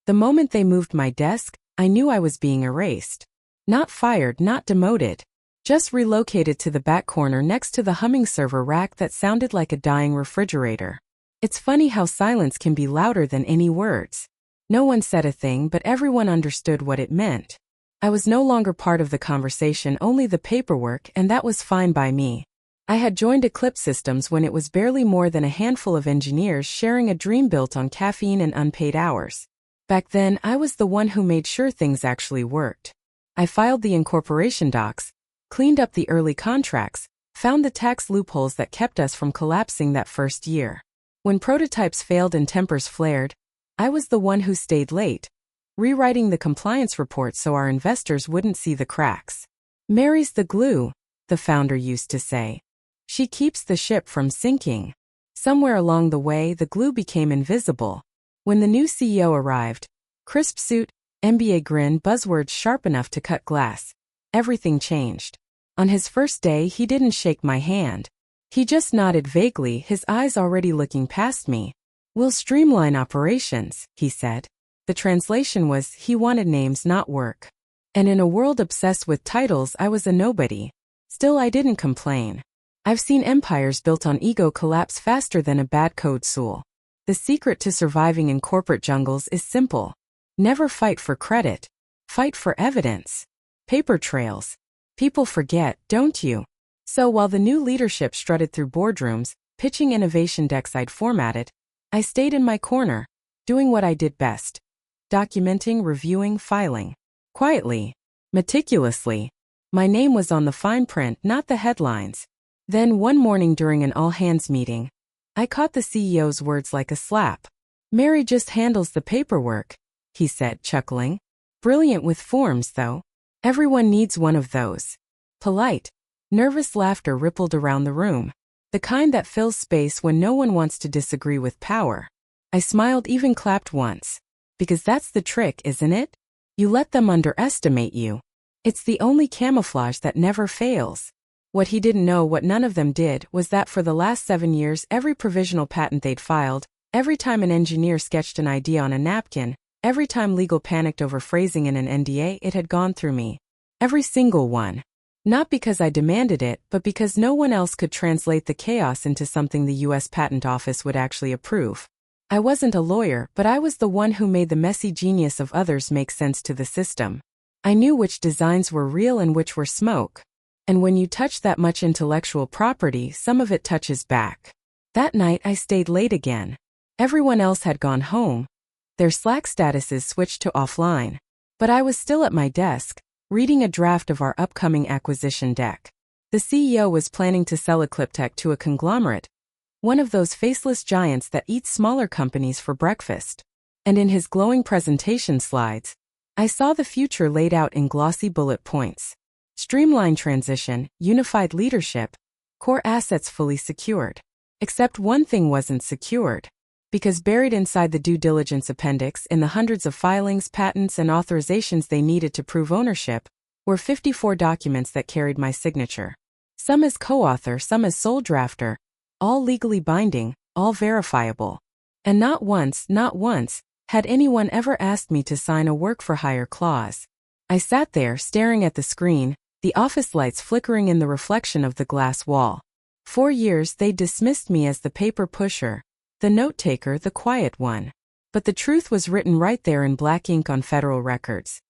The moment they moved my desk, I knew I was being erased. Not fired, not demoted. Just relocated to the back corner next to the humming server rack that sounded like a dying refrigerator. It's funny how silence can be louder than any words. No one said a thing, but everyone understood what it meant. I was no longer part of the conversation, only the paperwork, and that was fine by me. I had joined Ecliptek Systems when it was barely more than a handful of engineers sharing a dream built on caffeine and unpaid hours. Back then, I was the one who made sure things actually worked. I filed the incorporation docs, cleaned up the early contracts, found the tax loopholes that kept us from collapsing that first year. When prototypes failed and tempers flared, I was the one who stayed late, rewriting the compliance report so our investors wouldn't see the cracks. "Mary's the glue," the founder used to say. "She keeps the ship from sinking." Somewhere along the way, the glue became invisible. When the new CEO arrived, crisp suit, MBA grin, buzzwords sharp enough to cut glass, everything changed. On his first day, he didn't shake my hand. He just nodded vaguely, his eyes already looking past me. "We'll streamline operations," he said. The translation was, he wanted names, not work. And in a world obsessed with titles, I was a nobody. Still, I didn't complain. I've seen empires built on ego collapse faster than a bad code soul. The secret to surviving in corporate jungles is simple. Never fight for credit. Fight for evidence. Paper trails. People forget, don't you? So while the new leadership strutted through boardrooms, pitching innovation decks I'd formatted, I stayed in my corner, doing what I did best. Documenting, reviewing, filing. Quietly. Meticulously. My name was on the fine print, not the headlines. Then one morning during an all-hands meeting, I caught the CEO's words like a slap. "Mary just handles the paperwork," he said, chuckling. "Brilliant with forms, though. Everyone needs one of those." Polite. Nervous laughter rippled around the room. The kind that fills space when no one wants to disagree with power. I smiled, even clapped once. Because that's the trick, isn't it? You let them underestimate you. It's the only camouflage that never fails. What he didn't know, what none of them did, was that for the last 7 years, every provisional patent they'd filed, every time an engineer sketched an idea on a napkin, every time legal panicked over phrasing in an NDA, it had gone through me. Every single one. Not because I demanded it, but because no one else could translate the chaos into something the US Patent Office would actually approve. I wasn't a lawyer, but I was the one who made the messy genius of others make sense to the system. I knew which designs were real and which were smoke. And when you touch that much intellectual property, some of it touches back. That night I stayed late again. Everyone else had gone home. Their Slack statuses switched to offline. But I was still at my desk, reading a draft of our upcoming acquisition deck. The CEO was planning to sell Ecliptek to a conglomerate, one of those faceless giants that eats smaller companies for breakfast. And in his glowing presentation slides, I saw the future laid out in glossy bullet points. Streamlined transition, unified leadership, core assets fully secured. Except one thing wasn't secured. Because buried inside the due diligence appendix, in the hundreds of filings, patents, and authorizations they needed to prove ownership, were 54 documents that carried my signature. Some as co-author, some as sole drafter, all legally binding, all verifiable. And not once, had anyone ever asked me to sign a work-for-hire clause. I sat there, staring at the screen, the office lights flickering in the reflection of the glass wall. 4 years they dismissed me as the paper pusher, the note-taker, the quiet one. But the truth was written right there in black ink on federal records.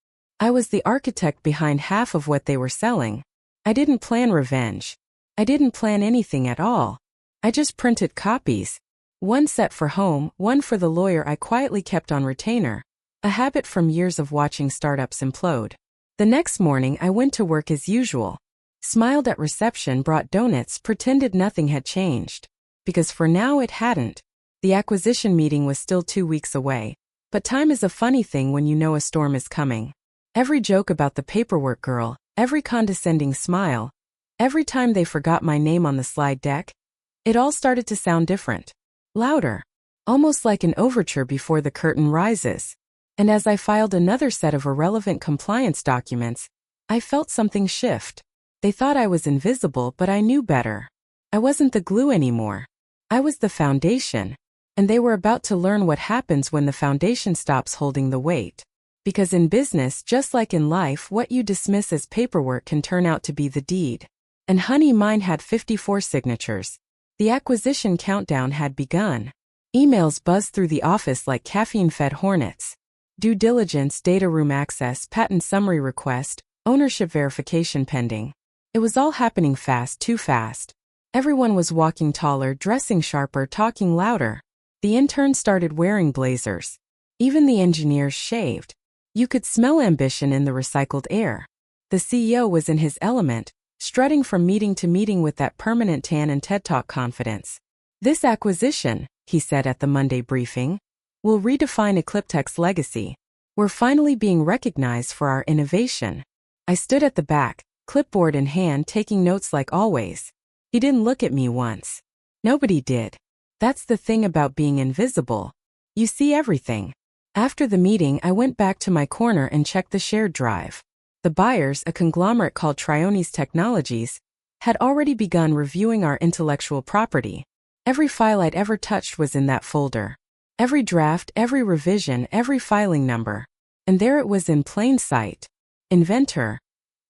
I was the architect behind half of what they were selling. I didn't plan revenge. I didn't plan anything at all. I just printed copies. One set for home, one for the lawyer I quietly kept on retainer, a habit from years of watching startups implode. The next morning I went to work as usual. Smiled at reception, brought donuts, pretended nothing had changed. Because for now it hadn't. The acquisition meeting was still 2 weeks away. But time is a funny thing when you know a storm is coming. Every joke about the paperwork girl, every condescending smile, every time they forgot my name on the slide deck, it all started to sound different. Louder. Almost like an overture before the curtain rises. And as I filed another set of irrelevant compliance documents, I felt something shift. They thought I was invisible, but I knew better. I wasn't the glue anymore. I was the foundation. And they were about to learn what happens when the foundation stops holding the weight. Because in business, just like in life, what you dismiss as paperwork can turn out to be the deed. And honey, mine had 54 signatures. The acquisition countdown had begun. Emails buzzed through the office like caffeine-fed hornets. Due diligence, data room access, patent summary request, ownership verification pending. It was all happening fast, too fast. Everyone was walking taller, dressing sharper, talking louder. The interns started wearing blazers. Even the engineers shaved. You could smell ambition in the recycled air. The CEO was in his element, strutting from meeting to meeting with that permanent tan and TED Talk confidence. This acquisition, he said at the Monday briefing, will redefine Ecliptek's legacy. We're finally being recognized for our innovation. I stood at the back, clipboard in hand, taking notes like always. He didn't look at me once. Nobody did. That's the thing about being invisible. You see everything. After the meeting, I went back to my corner and checked the shared drive. The buyers, a conglomerate called Trionis Technologies, had already begun reviewing our intellectual property. Every file I'd ever touched was in that folder. Every draft, every revision, every filing number. And there it was in plain sight. Inventor.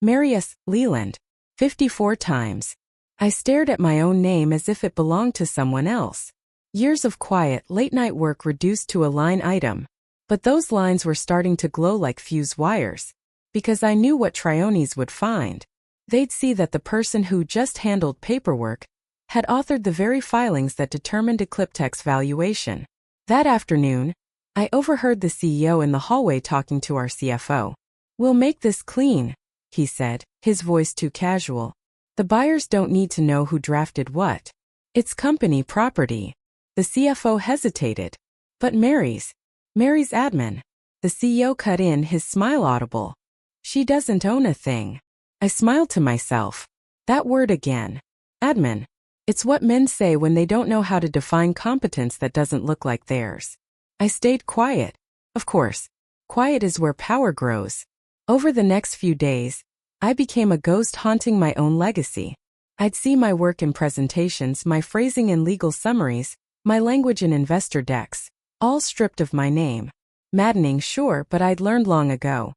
Mary S. Leland. 54 times. I stared at my own name as if it belonged to someone else. Years of quiet, late-night work reduced to a line item. But those lines were starting to glow like fuse wires. Because I knew what Trionis would find. They'd see that the person who just handled paperwork had authored the very filings that determined Ecliptek's valuation. That afternoon, I overheard the CEO in the hallway talking to our CFO. "We'll make this clean," he said, his voice too casual. "The buyers don't need to know who drafted what. It's company property." The CFO hesitated. "But Mary's admin." The CEO cut in, his smile audible. "She doesn't own a thing." I smiled to myself. That word again. Admin. It's what men say when they don't know how to define competence that doesn't look like theirs. I stayed quiet. Of course, quiet is where power grows. Over the next few days, I became a ghost haunting my own legacy. I'd see my work in presentations, my phrasing in legal summaries, my language in investor decks, all stripped of my name. Maddening, sure, but I'd learned long ago.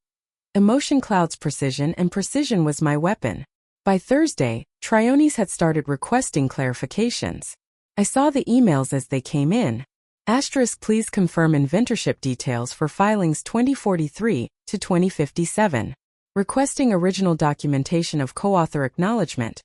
Emotion clouds precision, and precision was my weapon. By Thursday, Trionis had started requesting clarifications. I saw the emails as they came in. Asterisk, please confirm inventorship details for filings 2043 to 2057. Requesting original documentation of co-author acknowledgement.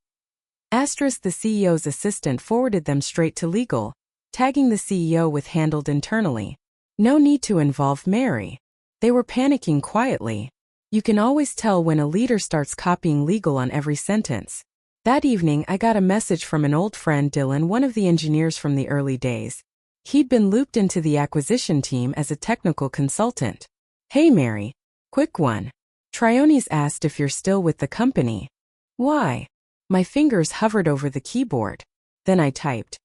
Asterisk, the CEO's assistant forwarded them straight to legal, tagging the CEO with handled internally. No need to involve Mary. They were panicking quietly. You can always tell when a leader starts copying legal on every sentence. That evening, I got a message from an old friend, Dylan, one of the engineers from the early days. He'd been looped into the acquisition team as a technical consultant. "Hey Mary, quick one. Trionis asked if you're still with the company." "Why?" My fingers hovered over the keyboard. Then I typed.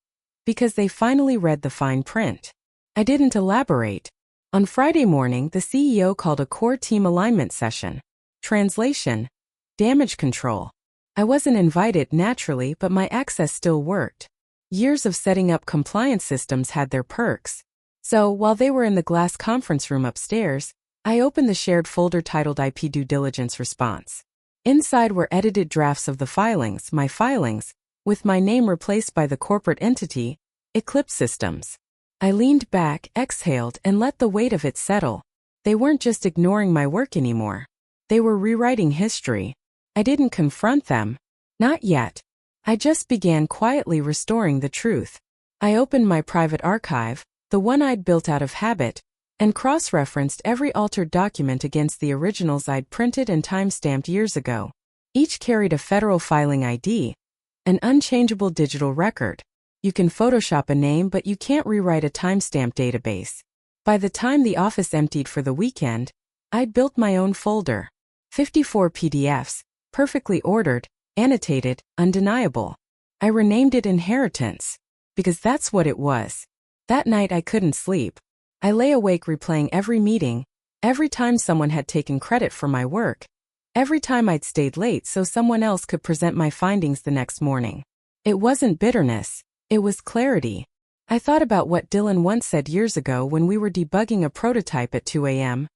"Because they finally read the fine print." I didn't elaborate. On Friday morning, the CEO called a core team alignment session. Translation: damage control. I wasn't invited naturally, but my access still worked. Years of setting up compliance systems had their perks. So, while they were in the glass conference room upstairs, I opened the shared folder titled IP Due Diligence Response. Inside were edited drafts of the filings, my filings, with my name replaced by the corporate entity, Eclipse Systems. I leaned back, exhaled, and let the weight of it settle. They weren't just ignoring my work anymore. They were rewriting history. I didn't confront them. Not yet. I just began quietly restoring the truth. I opened my private archive, the one I'd built out of habit, and cross-referenced every altered document against the originals I'd printed and time-stamped years ago. Each carried a federal filing ID, an unchangeable digital record. You can Photoshop a name, but you can't rewrite a timestamp database. By the time the office emptied for the weekend, I'd built my own folder. 54 PDFs, perfectly ordered, annotated, undeniable. I renamed it Inheritance, because that's what it was. That night I couldn't sleep. I lay awake replaying every meeting, every time someone had taken credit for my work, every time I'd stayed late so someone else could present my findings the next morning. It wasn't bitterness, it was clarity. I thought about what Dylan once said years ago when we were debugging a prototype at 2 a.m.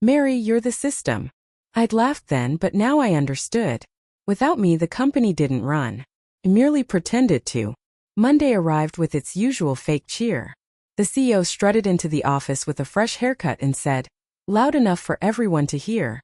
Mary, you're the system. I'd laughed then, but now I understood. Without me, the company didn't run. It merely pretended to. Monday arrived with its usual fake cheer. The CEO strutted into the office with a fresh haircut and said, loud enough for everyone to hear,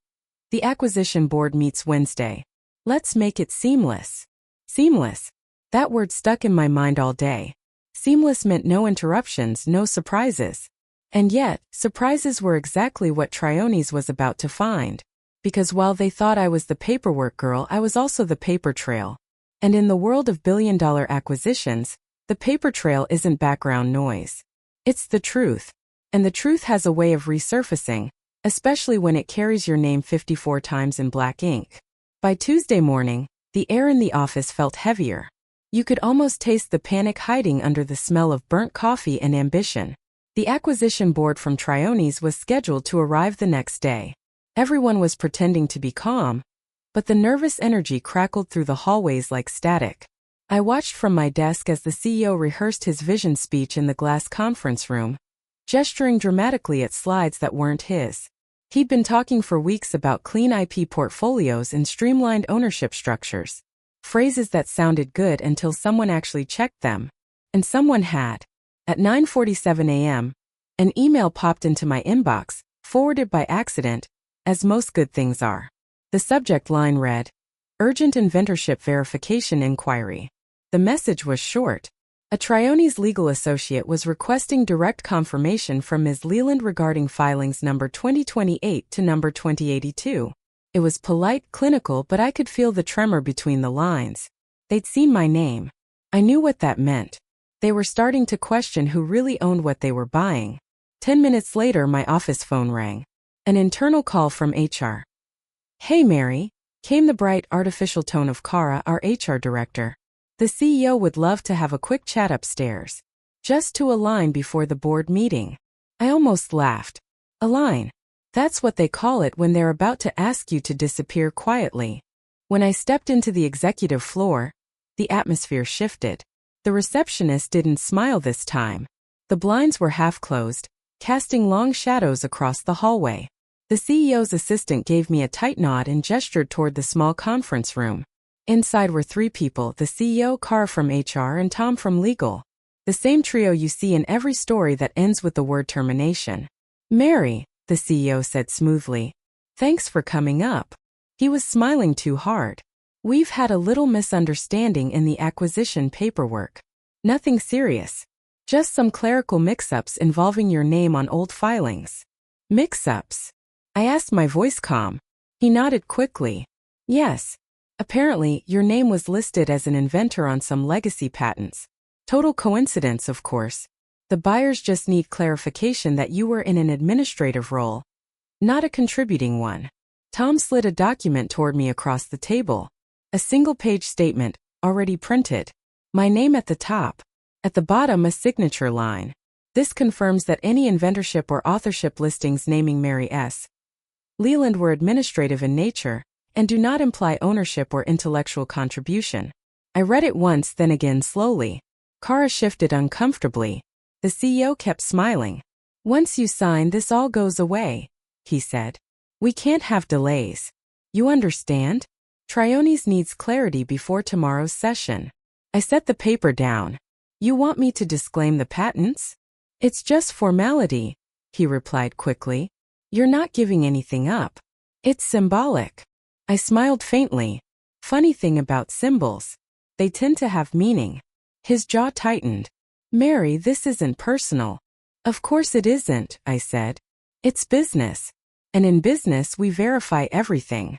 the acquisition board meets Wednesday. Let's make it seamless. Seamless. That word stuck in my mind all day. Seamless meant no interruptions, no surprises. And yet, surprises were exactly what Triones was about to find. Because while they thought I was the paperwork girl, I was also the paper trail. And in the world of billion-dollar acquisitions, the paper trail isn't background noise. It's the truth. And the truth has a way of resurfacing, especially when it carries your name 54 times in black ink. By Tuesday morning, the air in the office felt heavier. You could almost taste the panic hiding under the smell of burnt coffee and ambition. The acquisition board from Triones was scheduled to arrive the next day. Everyone was pretending to be calm, but the nervous energy crackled through the hallways like static. I watched from my desk as the CEO rehearsed his vision speech in the glass conference room, gesturing dramatically at slides that weren't his. He'd been talking for weeks about clean IP portfolios and streamlined ownership structures. Phrases that sounded good until someone actually checked them. And someone had. At 9:47 a.m., an email popped into my inbox, forwarded by accident, as most good things are. The subject line read, Urgent Inventorship Verification Inquiry. The message was short. A Triones legal associate was requesting direct confirmation from Ms. Leland regarding filings number 2028 to number 2082. It was polite, clinical, but I could feel the tremor between the lines. They'd seen my name. I knew what that meant. They were starting to question who really owned what they were buying. 10 minutes later, my office phone rang. An internal call from HR. Hey Mary, came the bright, artificial tone of Kara, our HR director. The CEO would love to have a quick chat upstairs. Just to align before the board meeting. I almost laughed. Align. That's what they call it when they're about to ask you to disappear quietly. When I stepped into the executive floor, the atmosphere shifted. The receptionist didn't smile this time. The blinds were half closed, casting long shadows across the hallway. The CEO's assistant gave me a tight nod and gestured toward the small conference room. Inside were three people, the CEO, Kara from HR, and Tom from legal. The same trio you see in every story that ends with the word termination. Mary, the CEO said smoothly. Thanks for coming up. He was smiling too hard. We've had a little misunderstanding in the acquisition paperwork. Nothing serious. Just some clerical mix-ups involving your name on old filings. Mix-ups? I asked, my voice calm. He nodded quickly. Yes. Apparently, your name was listed as an inventor on some legacy patents. Total coincidence, of course. The buyers just need clarification that you were in an administrative role, not a contributing one. Tom slid a document toward me across the table. A single-page statement, already printed. My name at the top. At the bottom, a signature line. This confirms that any inventorship or authorship listings naming Mary S. Leland were administrative in nature, and do not imply ownership or intellectual contribution. I read it once, then again slowly. Kara shifted uncomfortably. The CEO kept smiling. Once you sign, this all goes away, he said. We can't have delays. You understand? Triones needs clarity before tomorrow's session. I set the paper down. You want me to disclaim the patents? It's just formality, he replied quickly. You're not giving anything up. It's symbolic. I smiled faintly. Funny thing about symbols. They tend to have meaning. His jaw tightened. Mary, this isn't personal. Of course it isn't, I said. It's business. And in business we verify everything.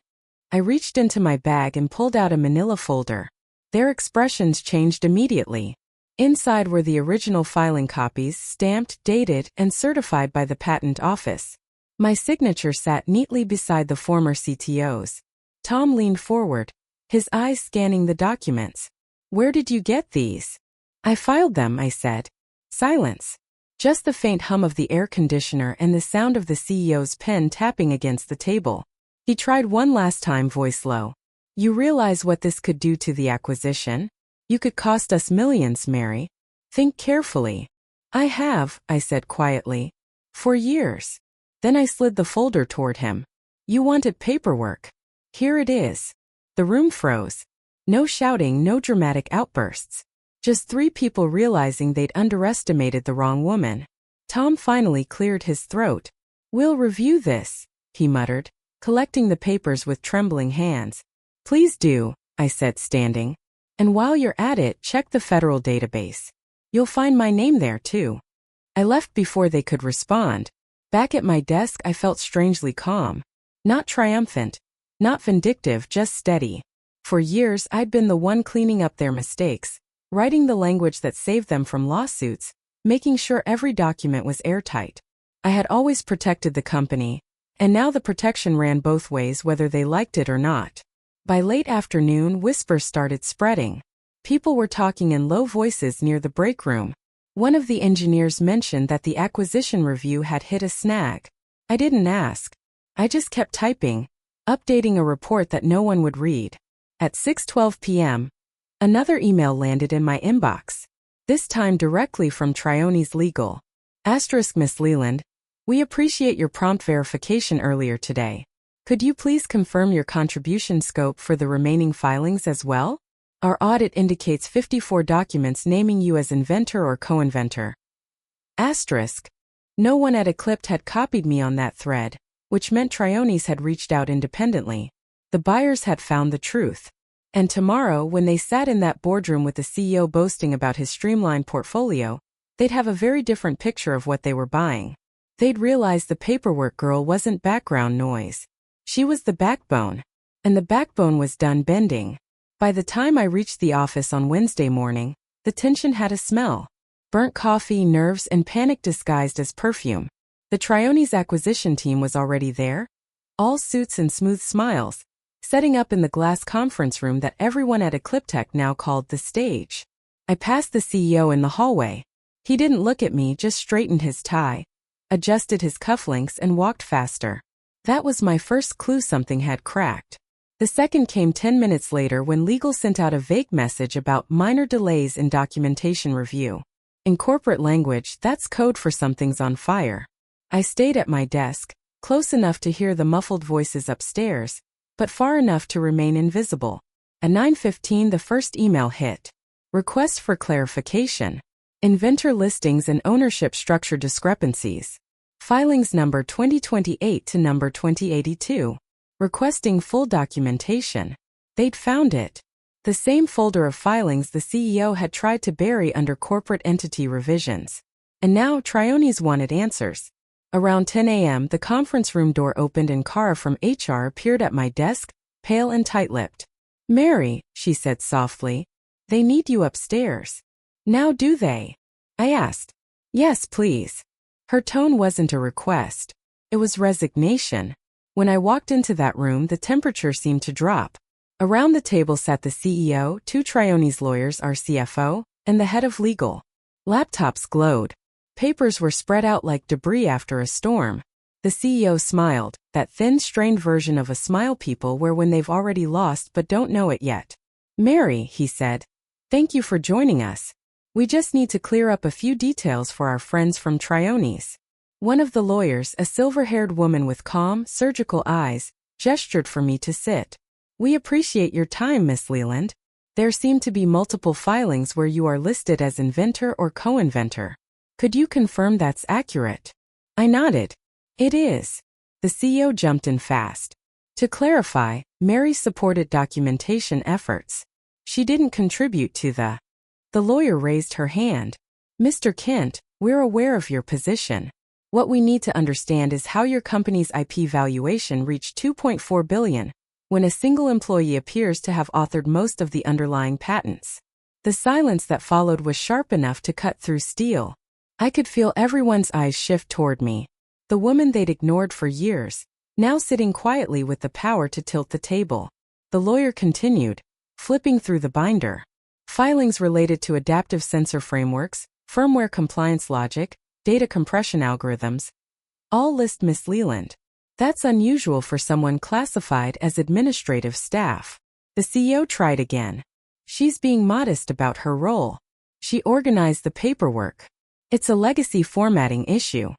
I reached into my bag and pulled out a manila folder. Their expressions changed immediately. Inside were the original filing copies, stamped, dated, and certified by the patent office. My signature sat neatly beside the former CTO's. Tom leaned forward, his eyes scanning the documents. Where did you get these? I filed them, I said. Silence. Just the faint hum of the air conditioner and the sound of the CEO's pen tapping against the table. He tried one last time, voice low. You realize what this could do to the acquisition? You could cost us millions, Mary. Think carefully. I have, I said quietly. For years. Then I slid the folder toward him. You wanted paperwork. Here it is. The room froze. No shouting, no dramatic outbursts. Just 3 people realizing they'd underestimated the wrong woman. Tom finally cleared his throat. We'll review this, he muttered, collecting the papers with trembling hands. Please do, I said, standing. And while you're at it, check the federal database. You'll find my name there, too. I left before they could respond. Back at my desk, I felt strangely calm. Not triumphant. Not vindictive, just steady. For years, I'd been the one cleaning up their mistakes, writing the language that saved them from lawsuits, making sure every document was airtight. I had always protected the company, and now the protection ran both ways whether they liked it or not. By late afternoon, whispers started spreading. People were talking in low voices near the break room. One of the engineers mentioned that the acquisition review had hit a snag. I didn't ask. I just kept typing, updating a report that no one would read. At 6:12 p.m., another email landed in my inbox. This time directly from Trione's Legal. Miss Leland, we appreciate your prompt verification earlier today. Could you please confirm your contribution scope for the remaining filings as well? Our audit indicates 54 documents naming you as inventor or co-inventor. No one at Ecliptek had copied me on that thread, which meant Trione's had reached out independently. The buyers had found the truth. And tomorrow, when they sat in that boardroom with the CEO boasting about his streamlined portfolio, they'd have a very different picture of what they were buying. They'd realize the paperwork girl wasn't background noise. She was the backbone. And the backbone was done bending. By the time I reached the office on Wednesday morning, the tension had a smell. Burnt coffee, nerves, and panic disguised as perfume. The Trione's acquisition team was already there. All suits and smooth smiles, setting up in the glass conference room that everyone at Ecliptek now called the stage. I passed the CEO in the hallway. He didn't look at me, just straightened his tie, adjusted his cufflinks, and walked faster. That was my first clue something had cracked. The second came 10 minutes later when legal sent out a vague message about minor delays in documentation review. In corporate language, that's code for something's on fire. I stayed at my desk, close enough to hear the muffled voices upstairs, but far enough to remain invisible. At 9:15, the first email hit. Request for clarification. Inventor listings and ownership structure discrepancies. Filings number 2028 to number 2082. Requesting full documentation. They'd found it. The same folder of filings the CEO had tried to bury under corporate entity revisions. And now Trione's wanted answers. Around 10 a.m., the conference room door opened and Cara from HR appeared at my desk, pale and tight-lipped. Mary, she said softly, they need you upstairs. Now do they? I asked. Yes, please. Her tone wasn't a request. It was resignation. When I walked into that room, the temperature seemed to drop. Around the table sat the CEO, 2 Trione's lawyers, our CFO, and the head of legal. Laptops glowed. Papers were spread out like debris after a storm. The CEO smiled, that thin, strained version of a smile people wear when they've already lost but don't know it yet. Mary, he said, thank you for joining us. We just need to clear up a few details for our friends from Trione's. One of the lawyers, a silver-haired woman with calm, surgical eyes, gestured for me to sit. We appreciate your time, Miss Leland. There seem to be multiple filings where you are listed as inventor or co-inventor. Could you confirm that's accurate? I nodded. It is. The CEO jumped in fast. To clarify, Mary supported documentation efforts. She didn't contribute to the lawyer raised her hand. Mr. Kent, we're aware of your position. What we need to understand is how your company's IP valuation reached $2.4 billion, when a single employee appears to have authored most of the underlying patents. The silence that followed was sharp enough to cut through steel. I could feel everyone's eyes shift toward me. The woman they'd ignored for years, now sitting quietly with the power to tilt the table. The lawyer continued, flipping through the binder. Filings related to adaptive sensor frameworks, firmware compliance logic, data compression algorithms. All list Miss Leland. That's unusual for someone classified as administrative staff. The CEO tried again. She's being modest about her role. She organized the paperwork. It's a legacy formatting issue.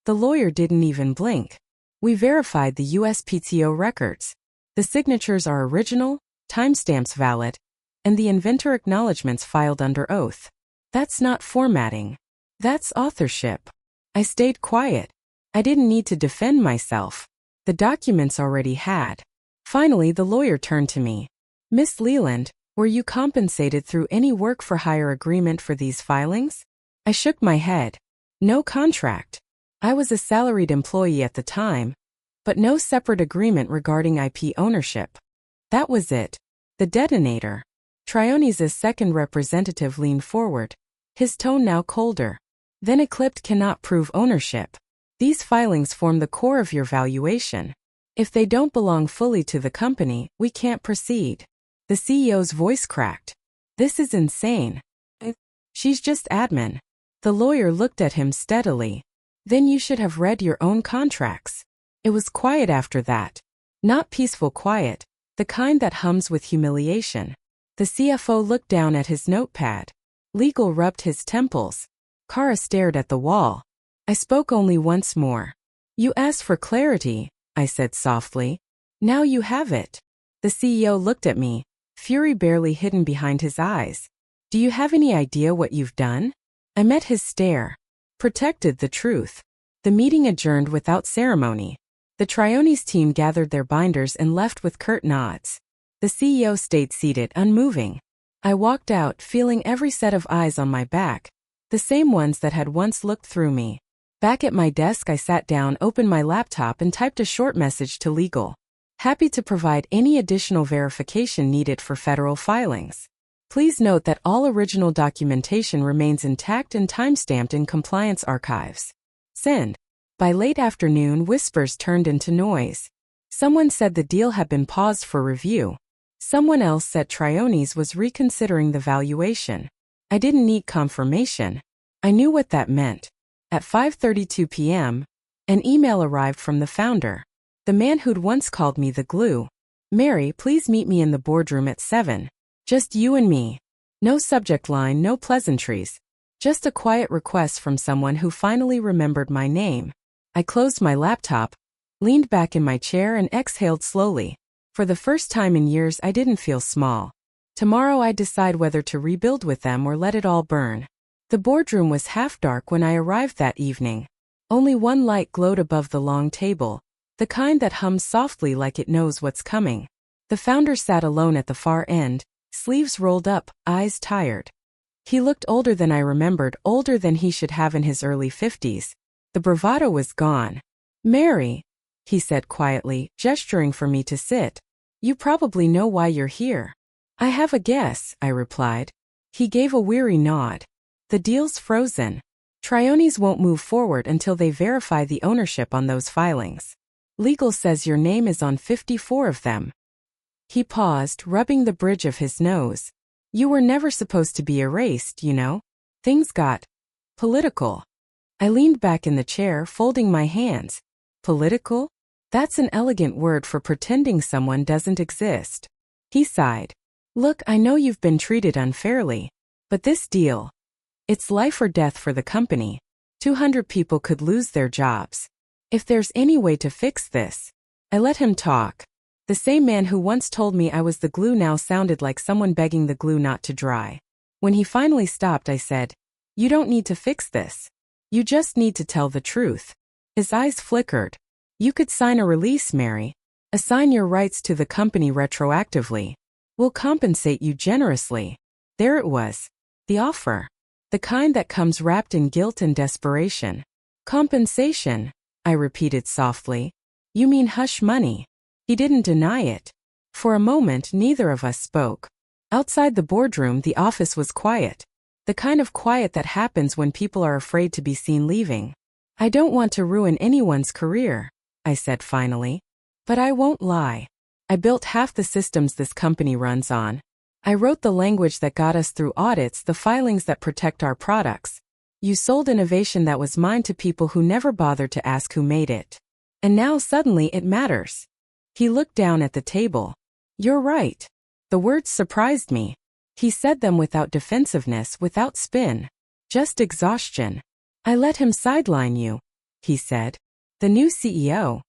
The lawyer didn't even blink. We verified the USPTO records. The signatures are original, timestamps valid, and the inventor acknowledgments filed under oath. That's not formatting. That's authorship. I stayed quiet. I didn't need to defend myself. The documents already had. Finally, the lawyer turned to me. Miss Leland, were you compensated through any work-for-hire agreement for these filings? I shook my head. No contract. I was a salaried employee at the time, but no separate agreement regarding IP ownership. That was it. The detonator. Trione's second representative leaned forward, his tone now colder. Then Ecliptek cannot prove ownership. These filings form the core of your valuation. If they don't belong fully to the company, we can't proceed. The CEO's voice cracked. This is insane. She's just admin. The lawyer looked at him steadily. Then you should have read your own contracts. It was quiet after that. Not peaceful quiet, the kind that hums with humiliation. The CFO looked down at his notepad. Legal rubbed his temples. Kara stared at the wall. I spoke only once more. You asked for clarity, I said softly. Now you have it. The CEO looked at me, fury barely hidden behind his eyes. Do you have any idea what you've done? I met his stare. Protected the truth. The meeting adjourned without ceremony. The Trione's team gathered their binders and left with curt nods. The CEO stayed seated, unmoving. I walked out, feeling every set of eyes on my back, the same ones that had once looked through me. Back at my desk, I sat down, opened my laptop, and typed a short message to legal. Happy to provide any additional verification needed for federal filings. Please note that all original documentation remains intact and timestamped in compliance archives. Send. By late afternoon, whispers turned into noise. Someone said the deal had been paused for review. Someone else said Trione's was reconsidering the valuation. I didn't need confirmation. I knew what that meant. At 5:32 p.m., an email arrived from the founder. The man who'd once called me the glue. Mary, please meet me in the boardroom at 7. Just you and me. No subject line, no pleasantries. Just a quiet request from someone who finally remembered my name. I closed my laptop, leaned back in my chair and exhaled slowly. For the first time in years, I didn't feel small. Tomorrow I'd decide whether to rebuild with them or let it all burn. The boardroom was half dark when I arrived that evening. Only one light glowed above the long table, the kind that hums softly like it knows what's coming. The founder sat alone at the far end, sleeves rolled up, eyes tired. He looked older than I remembered, older than he should have in his early 50s. The bravado was gone. Mary, he said quietly, gesturing for me to sit. You probably know why you're here. I have a guess, I replied. He gave a weary nod. The deal's frozen. Trione's won't move forward until they verify the ownership on those filings. Legal says your name is on 54 of them. He paused, rubbing the bridge of his nose. You were never supposed to be erased, you know. Things got political. I leaned back in the chair, folding my hands. Political? That's an elegant word for pretending someone doesn't exist. He sighed. Look, I know you've been treated unfairly, but this deal, it's life or death for the company. 200 people could lose their jobs. If there's any way to fix this. I let him talk. The same man who once told me I was the glue now sounded like someone begging the glue not to dry. When he finally stopped, I said, You don't need to fix this. You just need to tell the truth. His eyes flickered. You could sign a release, Mary. Assign your rights to the company retroactively. We'll compensate you generously. There it was. The offer. The kind that comes wrapped in guilt and desperation. Compensation, I repeated softly. You mean hush money? He didn't deny it. For a moment, neither of us spoke. Outside the boardroom, the office was quiet. The kind of quiet that happens when people are afraid to be seen leaving. I don't want to ruin anyone's career, I said finally. But I won't lie. I built half the systems this company runs on. I wrote the language that got us through audits, the filings that protect our products. You sold innovation that was mine to people who never bothered to ask who made it. And now suddenly it matters. He looked down at the table. You're right. The words surprised me. He said them without defensiveness, without spin. Just exhaustion. I let him sideline you, he said. The new CEO.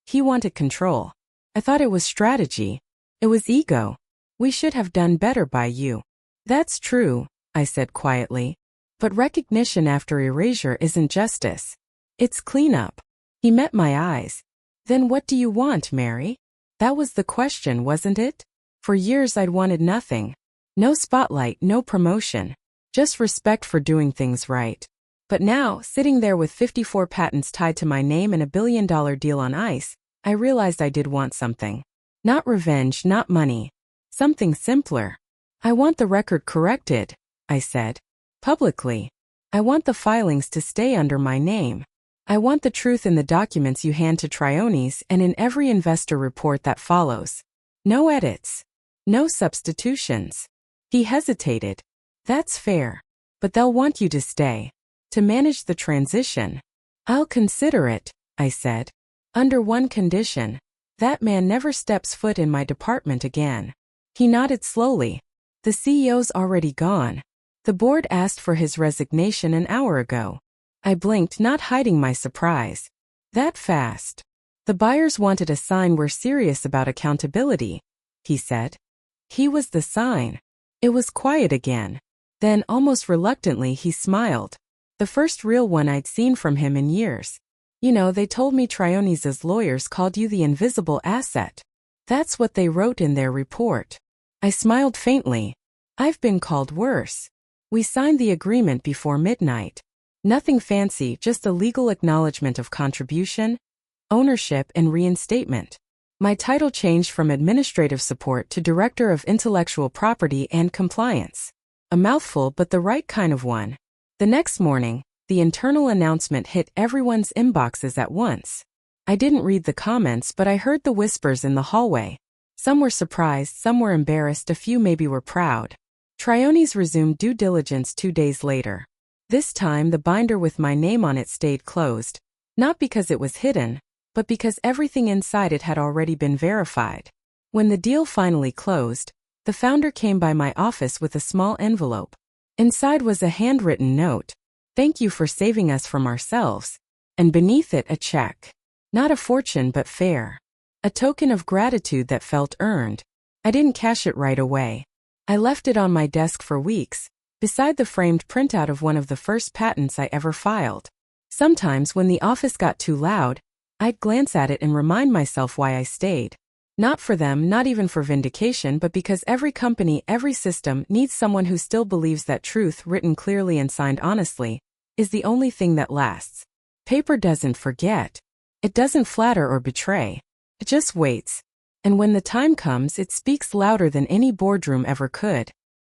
He wanted control. I thought it was strategy. It was ego. We should have done better by you. That's true, I said quietly. But recognition after erasure isn't justice. It's cleanup. He met my eyes. Then what do you want, Mary? That was the question, wasn't it? For years I'd wanted nothing. No spotlight, no promotion. Just respect for doing things right. But now, sitting there with 54 patents tied to my name and $1 billion deal on ice, I realized I did want something. Not revenge, not money. Something simpler. I want the record corrected, I said. Publicly. I want the filings to stay under my name. I want the truth in the documents you hand to Trionis and in every investor report that follows. No edits. No substitutions. He hesitated. That's fair. But they'll want you to stay. To manage the transition. I'll consider it, I said. Under one condition. That man never steps foot in my department again. He nodded slowly. The CEO's already gone. The board asked for his resignation an hour ago. I blinked, not hiding my surprise. That fast. The buyers wanted a sign we're serious about accountability, he said. He was the sign. It was quiet again. Then, almost reluctantly, he smiled. The first real one I'd seen from him in years. You know, they told me Trionis' lawyers called you the invisible asset. That's what they wrote in their report. I smiled faintly. I've been called worse. We signed the agreement before midnight. Nothing fancy, just a legal acknowledgement of contribution, ownership, and reinstatement. My title changed from administrative support to Director of Intellectual Property and Compliance. A mouthful, but the right kind of one. The next morning, the internal announcement hit everyone's inboxes at once. I didn't read the comments, but I heard the whispers in the hallway. Some were surprised, some were embarrassed, a few maybe were proud. Trionis resumed due diligence 2 days later. This time the binder with my name on it stayed closed, not because it was hidden, but because everything inside it had already been verified. When the deal finally closed, the founder came by my office with a small envelope. Inside was a handwritten note. Thank you for saving us from ourselves. And beneath it a check. Not a fortune but fair. A token of gratitude that felt earned. I didn't cash it right away. I left it on my desk for weeks, beside the framed printout of one of the first patents I ever filed. Sometimes when the office got too loud, I'd glance at it and remind myself why I stayed. Not for them, not even for vindication, but because every company, every system needs someone who still believes that truth, written clearly and signed honestly, is the only thing that lasts. Paper doesn't forget. It doesn't flatter or betray. It just waits. And when the time comes, it speaks louder than any boardroom ever could.